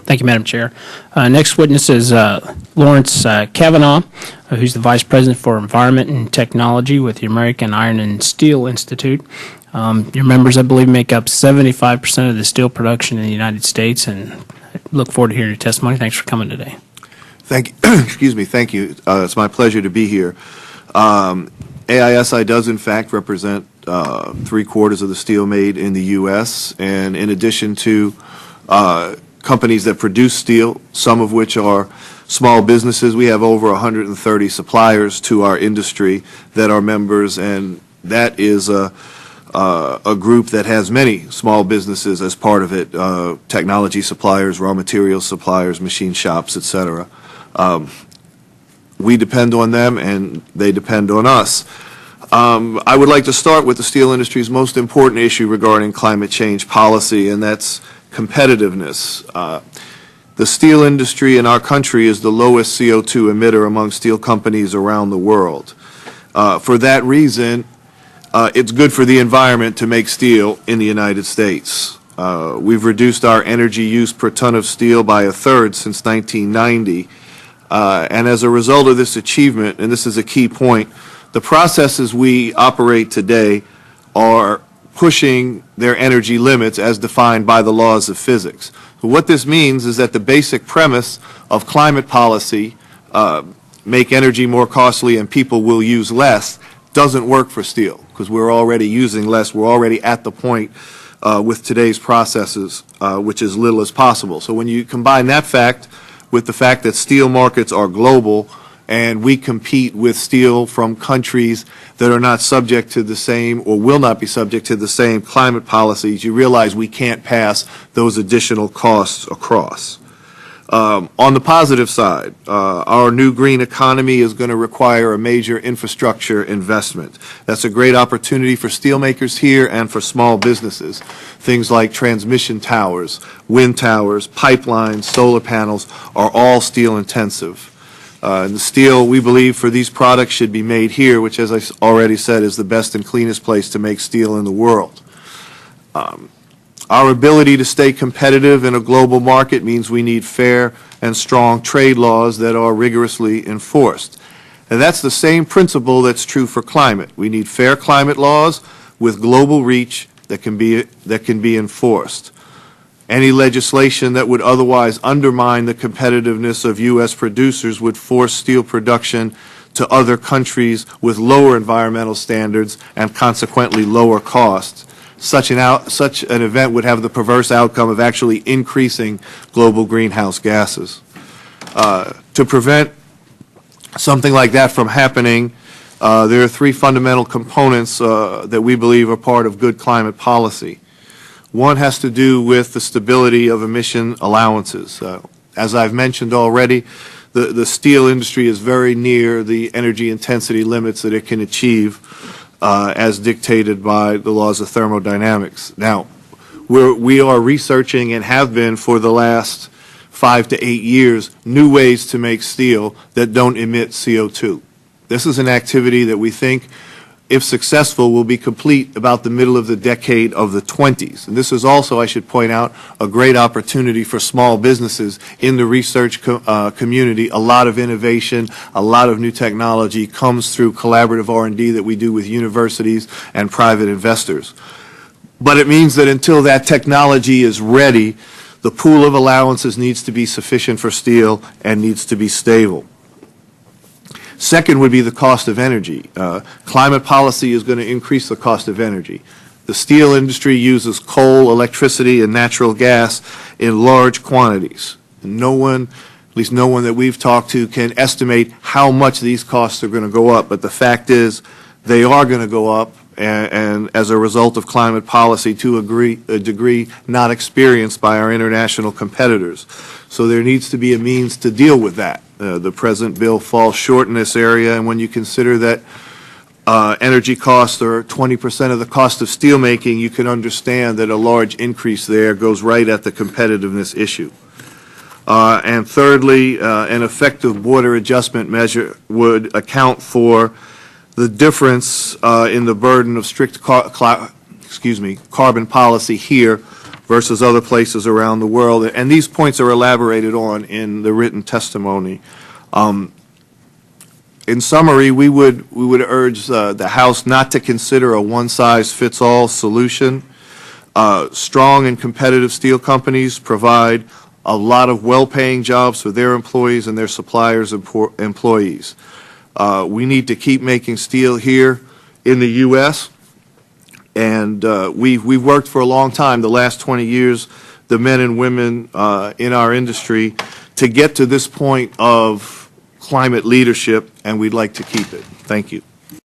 Thank you, Madam Chair. Next witness is Lawrence Kavanagh, who's the Vice President for Environment and Technology with the American Iron and Steel Institute. Your members, I believe, make up 75% of the steel production in the United States, and I look forward to hearing your testimony. Thanks for coming today. Thank you. Excuse me. Thank you. It's my pleasure to be here. AISI does, in fact, represent 3/4 of the steel made in the U.S., and in addition to companies that produce steel, some of which are small businesses, we have over 130 suppliers to our industry that are members, and that is a group that has many small businesses as part of it, technology suppliers, raw materials suppliers, machine shops, etc. We depend on them, and they depend on us. I would like to start with the steel industry's most important issue regarding climate change policy, and that's competitiveness. The steel industry in our country is the lowest CO2 emitter among steel companies around the world. For that reason, it's good for the environment to make steel in the United States. We've reduced our energy use per ton of steel by 1/3 since 1990. And as a result of this achievement, and this is a key point, the processes we operate today are pushing their energy limits as defined by the laws of physics. So what this means is that the basic premise of climate policy, make energy more costly and people will use less, doesn't work for steel, because we're already using less. We're already at the point with today's processes, which is little as possible. So when you combine that fact with the fact that steel markets are global and we compete with steel from countries that are not subject to the same or will not be subject to the same climate policies, you realize we can't pass those additional costs across. On the positive side, our new green economy is going to require a major infrastructure investment. That's a great opportunity for steelmakers here and for small businesses. Things like transmission towers, wind towers, pipelines, solar panels are all steel intensive. And the steel, we believe, for these products should be made here, which, as I already said, is the best and cleanest place to make steel in the world. Our ability to stay competitive in a global market means we need fair and strong trade laws that are rigorously enforced. And that's the same principle that's true for climate. We need fair climate laws with global reach that can be enforced. Any legislation that would otherwise undermine the competitiveness of U.S. producers would force steel production to other countries with lower environmental standards and consequently lower costs. Such an event would have the perverse outcome of actually increasing global greenhouse gases. To prevent something like that from happening, there are 3 fundamental components that we believe are part of good climate policy. One has to do with the stability of emission allowances. As I've mentioned already, the steel industry is very near the energy intensity limits that it can achieve as dictated by the laws of thermodynamics. Now, we are researching and have been for the last 5 to 8 years new ways to make steel that don't emit CO2. This is an activity that we think, if successful, will be complete about the middle of the decade of the 20s. And this is also, I should point out, a great opportunity for small businesses in the research community. A lot of innovation, a lot of new technology comes through collaborative R&D that we do with universities and private investors. But it means that until that technology is ready, the pool of allowances needs to be sufficient for steel and needs to be stable. Second would be the cost of energy. Climate policy is going to increase the cost of energy. The steel industry uses coal, electricity, and natural gas in large quantities. And no one, at least no one that we've talked to, can estimate how much these costs are going to go up. But the fact is, they are going to go up, and as a result of climate policy, to a degree not experienced by our international competitors. So there needs to be a means to deal with that. The present bill falls short in this area, and when you consider that energy costs are 20% of the cost of steelmaking, you can understand that a large increase there goes right at the competitiveness issue. And thirdly, an effective border adjustment measure would account for the difference in the burden of strict carbon policy here versus other places around the world. And these points are elaborated on in the written testimony. In summary, we would urge the House not to consider a one-size-fits-all solution. Strong and competitive steel companies provide a lot of well-paying jobs for their employees and their suppliers' employees. We need to keep making steel here in the U.S., and we've worked for a long time, the last 20 years, the men and women in our industry, to get to this point of climate leadership, and we'd like to keep it. Thank you.